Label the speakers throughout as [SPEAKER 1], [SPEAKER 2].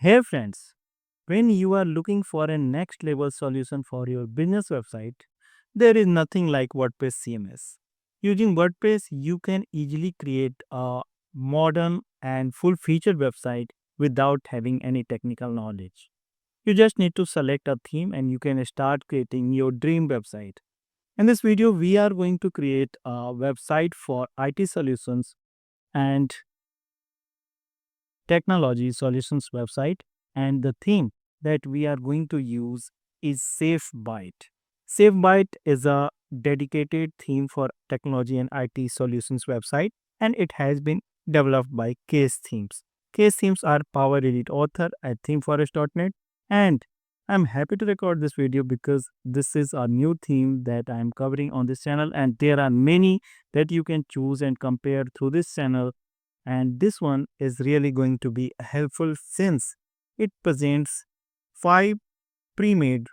[SPEAKER 1] Hey friends, when you are looking for a next level solution for your business website, there is nothing like WordPress CMS. Using WordPress, you can easily create a modern and full featured website without having any technical knowledge. You just need to select a theme and you can start creating your dream website. In this video, we are going to create a website for IT solutions and technology solutions website, and the theme that we are going to use is Safebyte. Safebyte is a dedicated theme for technology and IT solutions website, and it has been developed by Case Themes. Case Themes are Power Elite author at themeforest.net, and I'm happy to record this video because this is a new theme that I'm covering on this channel, and there are many that you can choose and compare through this channel, and this one is really going to be helpful since it presents 5 pre-made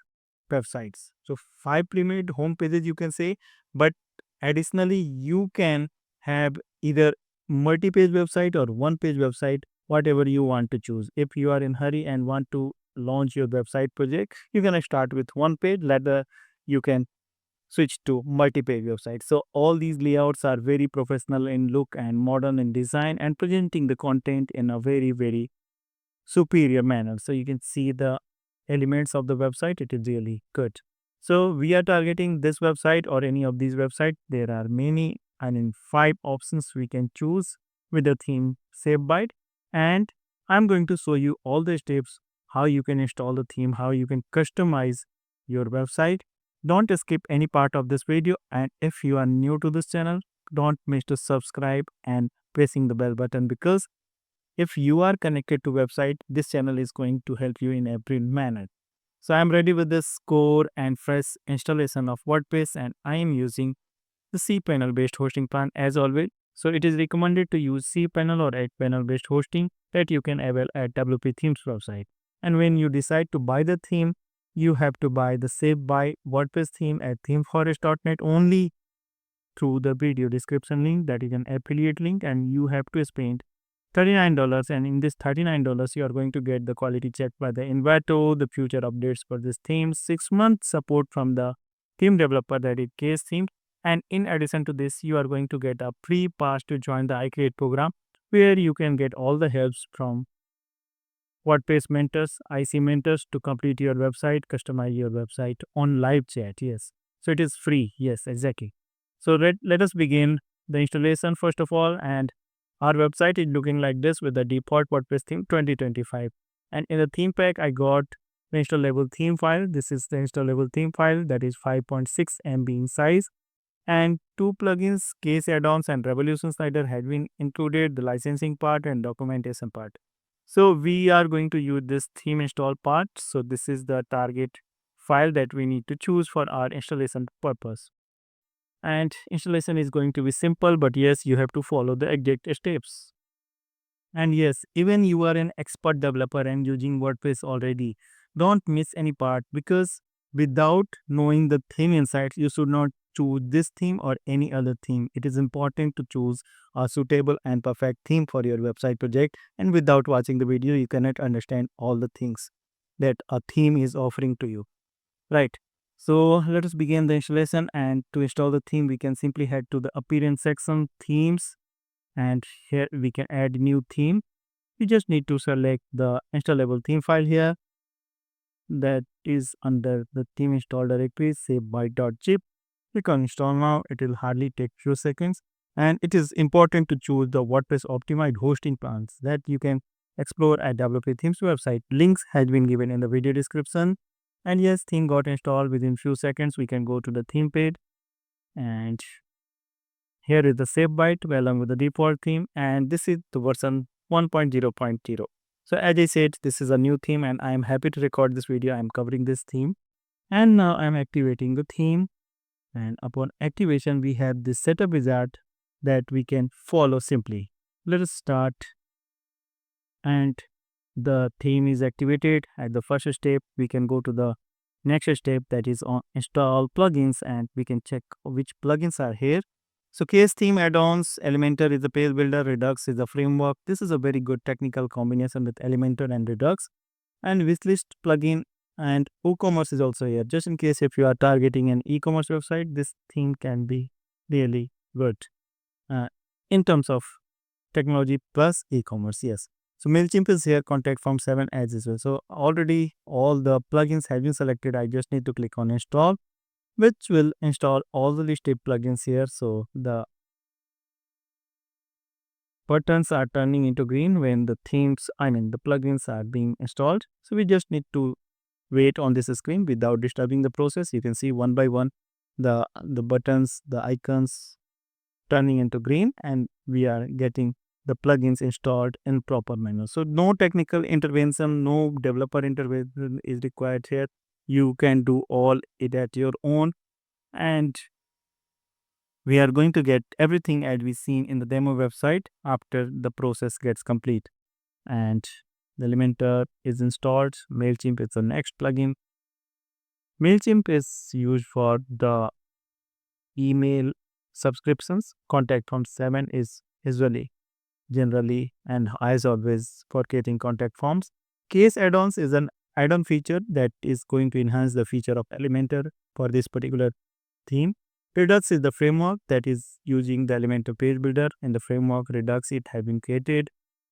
[SPEAKER 1] websites. So 5 pre-made home pages you can say, but additionally you can have either multi-page website or one-page website, whatever you want to choose. If you are in hurry and want to launch your website project, you can start with one page. Later you can switch to multi-page website. So all these layouts are very professional in look and modern in design and presenting the content in a very superior manner. So you can see the elements of the website. It is really good. So we are targeting this website or any of these websites. There are many and in 5 options we can choose with the theme Safebyte. And I'm going to show you all the steps how you can install the theme, how you can customize your website. Don't skip any part of this video, and if you are new to this channel, don't miss to subscribe and pressing the bell button, because if you are connected to website, this channel is going to help you in every manner. So I am ready with this core and fresh installation of WordPress, and I am using the cPanel based hosting plan as always. So it is recommended to use cPanel or Panel based hosting that you can avail at WP Themes website. And when you decide to buy the theme, you have to buy the Save by WordPress theme at themeforest.net only through the video description link, that is an affiliate link, and you have to spend $39, and in this $39 you are going to get the quality check by the Envato, the future updates for this theme, 6 months support from the theme developer, that is Case Theme, and in addition to this you are going to get a free pass to join the iCreate program, where you can get all the helps from WordPress mentors, IC mentors to complete your website, customize your website on live chat. Yes, so it is free. Yes, exactly. So let us begin the installation first of all, and our website is looking like this with the default WordPress theme 2025. And in the theme pack, I got the installable theme file. This is the installable theme file that is 5.6 MB in size. And 2 plugins, case add-ons and Revolution Slider had been included, the licensing part and documentation part. So we are going to use this theme install part. So this is the target file that we need to choose for our installation purpose. And installation is going to be simple, but yes, you have to follow the exact steps. And yes, even you are an expert developer and using WordPress already, don't miss any part, because without knowing the theme insights, you should not choose this theme or any other theme. It is important to choose a suitable and perfect theme for your website project. And without watching the video, you cannot understand all the things that a theme is offering to you. Right. So let us begin the installation, and to install the theme, we can simply head to the appearance section, themes, and here we can add new theme. You just need to select the installable theme file here, that is under the theme install directory, safebyte.zip. Click on install now. It will hardly take few seconds, and it is important to choose the WordPress optimized hosting plans that you can explore at WP Themes website. Links has been given in the video description. And yes, theme got installed within few seconds. We can go to the theme page, and here is the Safebyte along with the default theme, and this is the version 1.0.0. So as I said, this is a new theme, and I am happy to record this video. I am covering this theme, and now I am activating the theme. And upon activation, we have this setup wizard that we can follow simply. Let us start, and the theme is activated. At the first step, we can go to the next step, that is on install plugins, and we can check which plugins are here. So case theme add-ons, Elementor is a page builder, Redux is a framework. This is a very good technical combination with Elementor and Redux. And wishlist plugin and WooCommerce is also here. Just in case if you are targeting an e-commerce website, this theme can be really good uh, in terms of technology plus e-commerce. Yes. So MailChimp is here, contact form 7 ads as well. So already all the plugins have been selected. I just need to click on install, which will install all the listed plugins here. So the buttons are turning into green when the the plugins are being installed. So we just need to wait on this screen without disturbing the process. You can see one by one the buttons, the icons turning into green, and we are getting the plugins installed in proper manner. So no technical intervention, no developer intervention is required here. You can do all it at your own, and we are going to get everything as we seen in the demo website after the process gets complete. And the Elementor is installed. MailChimp is the next plugin. MailChimp is used for the email subscriptions. Contact Form 7 is usually, generally, and as always for creating contact forms. Case add-ons is an add-on feature that is going to enhance the feature of Elementor for this particular theme. Redux is the framework that is using the Elementor page builder. In the framework Redux, it has been created.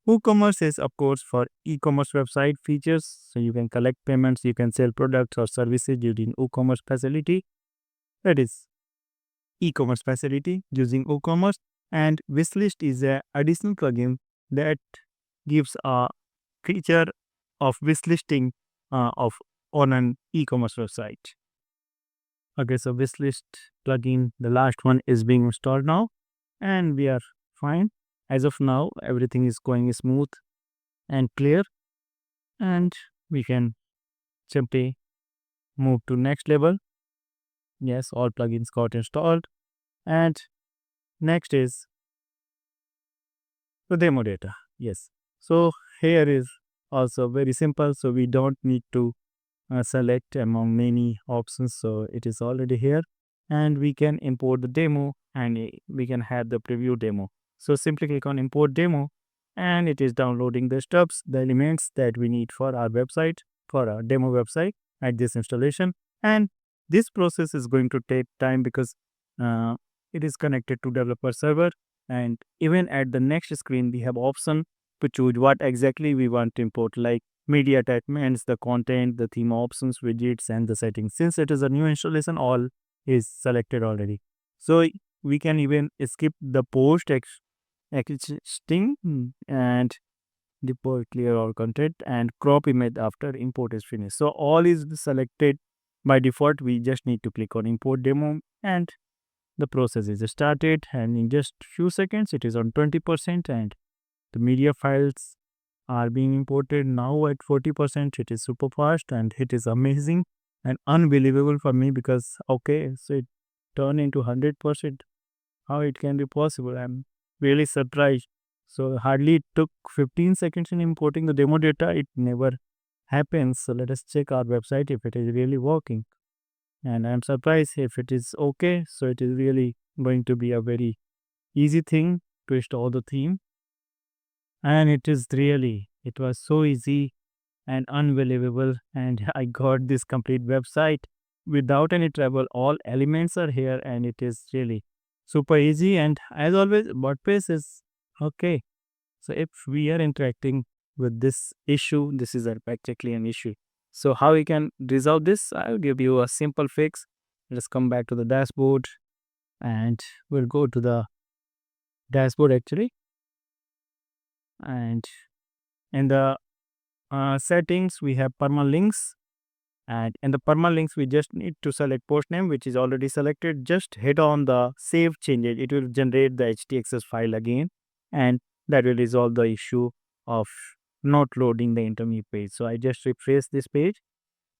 [SPEAKER 1] WooCommerce is, of course, for e-commerce website features. So you can collect payments, you can sell products or services using WooCommerce facility. That is e-commerce facility using WooCommerce. And Wishlist is a additional plugin that gives a feature of wishlisting of on an e-commerce website. Okay, so Wishlist plugin, the last one is being installed now, and we are fine. As of now, everything is going smooth and clear, and we can simply move to next level. Yes, all plugins got installed, and next is the demo data. Yes, so here is also very simple, so we don't need to select among many options. So it is already here, and we can import the demo, and we can have the preview demo. So simply click on import demo, and it is downloading the steps, the elements that we need for our website, for our demo website at this installation. And this process is going to take time because uh, it is connected to developer server. And even at the next screen, we have option to choose what exactly we want to import, like media attachments, the content, the theme options, widgets, and the settings. Since it is a new installation, all is selected already. So we can even skip the post existing and deploy clear all content and crop image after import is finished. So all is selected by default. We just need to click on import demo, and the process is started, and in just few seconds it is on 20%, and the media files are being imported now at 40%. It is super fast, and it is amazing and unbelievable for me because okay, so it turned into 100%. How it can be possible? I'm really surprised. So hardly it took 15 seconds in importing the demo data. It never happens. So let us check our website if it is really working. And I'm surprised if it is okay. So it is really going to be a very easy thing to install the theme. And it was so easy and unbelievable. And I got this complete website without any trouble. All elements are here, and it is really super easy. And as always, WordPress is okay. So if we are interacting with this issue, this is practically an issue. So how we can resolve this? I'll give you a simple fix. Let's come back to the dashboard, and we'll go to the dashboard actually. And in the settings, we have permalinks. And in the permalinks, we just need to select post name, which is already selected. Just hit on the save changes. It will generate the htaccess file again, and that will resolve the issue of not loading the intermediate page. So I just refresh this page,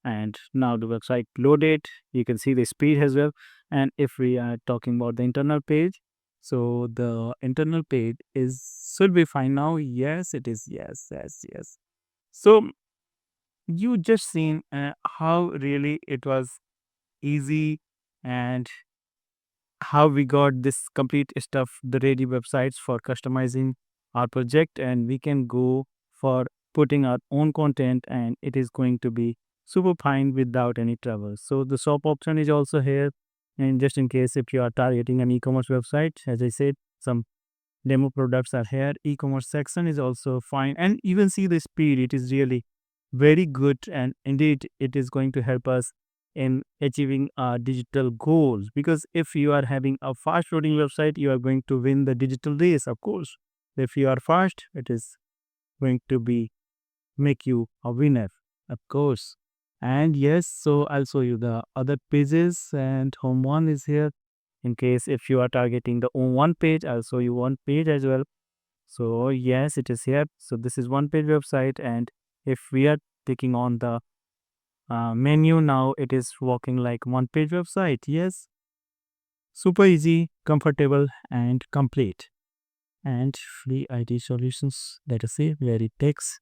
[SPEAKER 1] and now the website loaded. You can see the speed as well. And if we are talking about the internal page, so the internal page should be fine now. Yes, it is. Yes, yes, yes. So you just seen how really it was easy and how we got this complete stuff, the ready websites for customizing our project, and we can go for putting our own content, and it is going to be super fine without any trouble. So the shop option is also here, and just in case if you are targeting an e-commerce website, as I said, some demo products are here. E-commerce section is also fine, and even see the speed, it is really very good, and indeed it is going to help us in achieving our digital goals, because if you are having a fast loading website, you are going to win the digital race, of course. If you are fast, it is going to be make you a winner, of course. And yes, so I'll show you the other pages, and home one is here. In case if you are targeting the one page, I'll show you one page as well. So yes, it is here. So this is one page website, and if we are taking on the menu now, it is working like one page website. Yes, super easy, comfortable, and complete. And free IT solutions, let us see where it takes.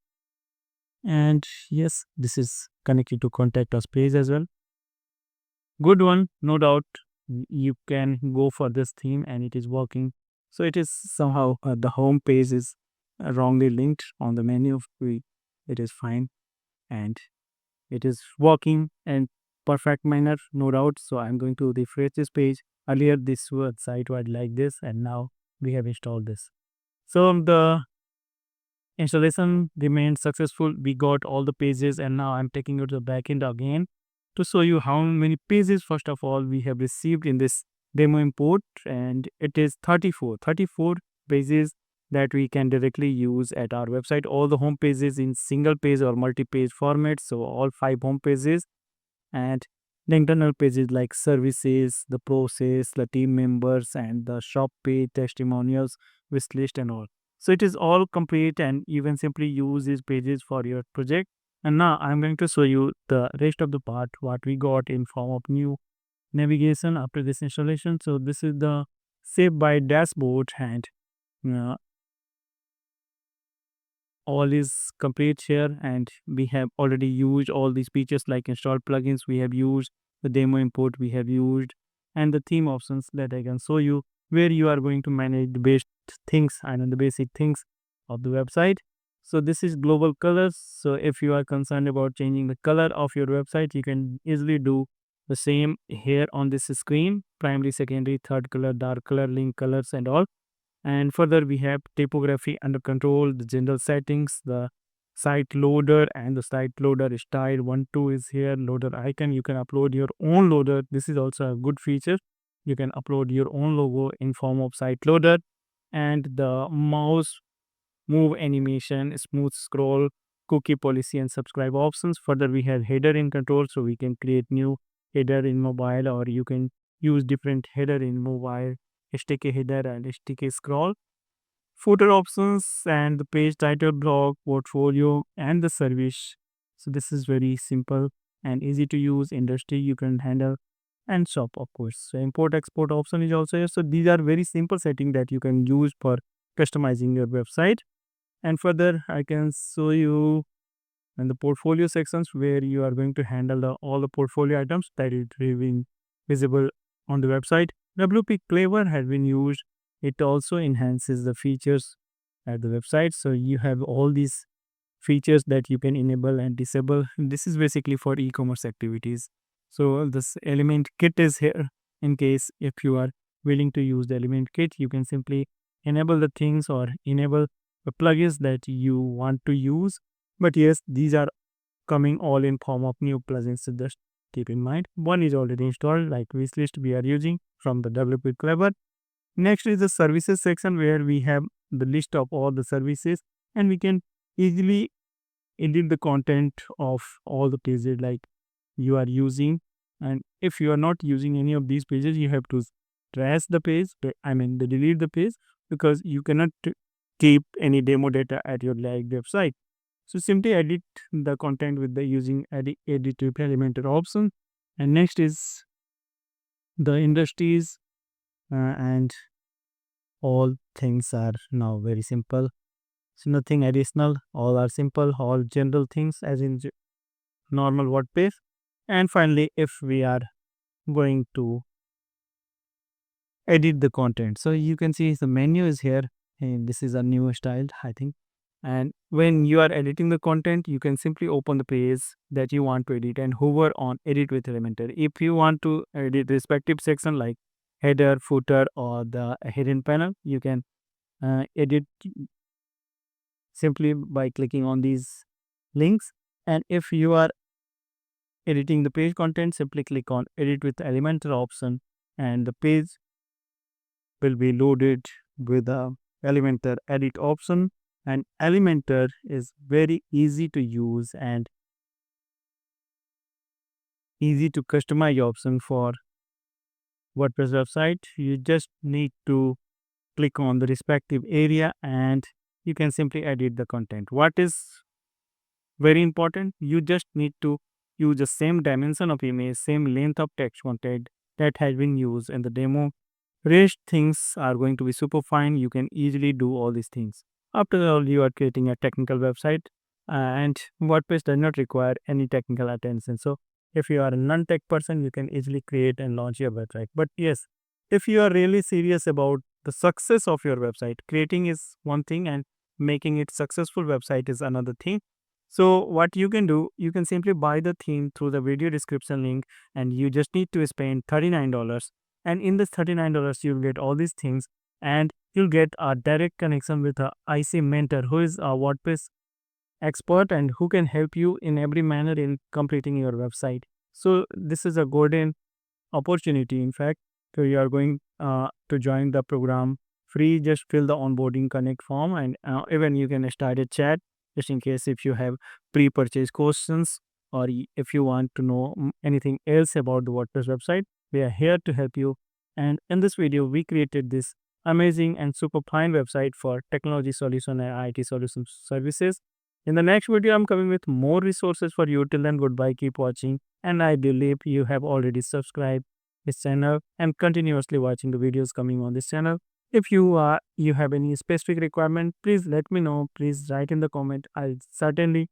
[SPEAKER 1] And yes, this is connected to contact us page as well. Good one, no doubt. You can go for this theme, and it is working. So it is somehow the home page is wrongly linked on the menu. It is fine, and it is working in perfect manner, no doubt. So I'm going to refresh this page. Earlier, this site was like this, and now we have installed this. So the installation remained successful. We got all the pages, and now I'm taking you to the backend again to show you how many pages first of all we have received in this demo import, and it is 34 pages that we can directly use at our website. All the home pages in single page or multi-page format, so all 5 home pages, and the internal pages like services, the process, the team members, and the shop page, testimonials, wish list, and all. So it is all complete, and you can simply use these pages for your project. And now I'm going to show you the rest of the part, what we got in form of new navigation after this installation. So this is the Safebyte dashboard, and uh, all is complete here, and we have already used all these features like installed plugins we have used, the demo import we have used, and the theme options that I can show you, where you are going to manage the basic things and the basic things of the website. So this is global colors. So if you are concerned about changing the color of your website, you can easily do the same here on this screen: primary, secondary, third color, dark color, link colors, and all. And further, we have typography under control, the general settings, the site loader, and the site loader style. 1 2 is here, loader icon. You can upload your own loader. This is also a good feature. You can upload your own logo in form of site loader, and the mouse move animation, smooth scroll, cookie policy, and subscribe options. Further, we have header in control, so we can create new header in mobile, or you can use different header in mobile, sticky header and sticky scroll. Footer options and the page title, blog, portfolio, and the service. So this is very simple and easy to use. Industry you can handle, and shop, of course. So import export option is also here. So these are very simple setting that you can use for customizing your website. And further, I can show you in the portfolio sections, where you are going to handle all the portfolio items that is being visible on the website. WP Clever has been used. It also enhances the features at the website. So you have all these features that you can enable and disable. This is basically for e-commerce activities. So this element kit is here. In case if you are willing to use the element kit, you can simply enable the things or enable the plugins that you want to use. But yes, these are coming all in form of new plugins. So just keep in mind, one is already installed, like wishlist we are using from the WP Clever. Next is the services section, where we have the list of all the services, and we can easily edit the content of all the pages like you are using. And if you are not using any of these pages, you have to trash the page, the delete the page, because you cannot keep any demo data at your live website. So simply edit the content with the using edit with Elementor option. And next is the industries, and all things are now very simple. So nothing additional, all are simple, all general things as in normal WordPress. And finally, if we are going to edit the content. So you can see the menu is here, and this is a new style, I think. And when you are editing the content, you can simply open the page that you want to edit and hover on edit with Elementor. If you want to edit respective section like header, footer, or the hidden panel, you can edit simply by clicking on these links. And if you are editing the page content, simply click on edit with Elementor option, and the page will be loaded with the Elementor edit option. And Elementor is very easy to use and easy to customize option for WordPress website. You just need to click on the respective area and you can simply edit the content. What is very important, you just need to use the same dimension of image, same length of text content that has been used in the demo. Rest things are going to be super fine. You can easily do all these things. After all, you are creating a technical website, and WordPress does not require any technical attention. So, if you are a non-tech person, you can easily create and launch your website. But yes, if you are really serious about the success of your website, creating is one thing and making it successful website is another thing. So what you can do, you can simply buy the theme through the video description link, and you just need to spend $39. And in this $39, you'll get all these things, and you'll get a direct connection with a IC mentor who is a WordPress expert and who can help you in every manner in completing your website. So this is a golden opportunity. In fact, so you are going to join the program free. Just fill the onboarding connect form, and even you can start a chat just in case if you have pre-purchase questions, or if you want to know anything else about the WordPress website. We are here to help you. And in this video, we created this amazing and super fine website for technology solution and IT solution services. In the next video, I'm coming with more resources for you. Till then, goodbye, keep watching, and I believe you have already subscribed this channel and continuously watching the videos coming on this channel. If you have any specific requirement, please let me know. Please write in the comment. I'll certainly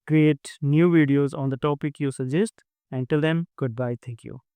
[SPEAKER 1] create new videos on the topic you suggest. Until then, goodbye. Thank you.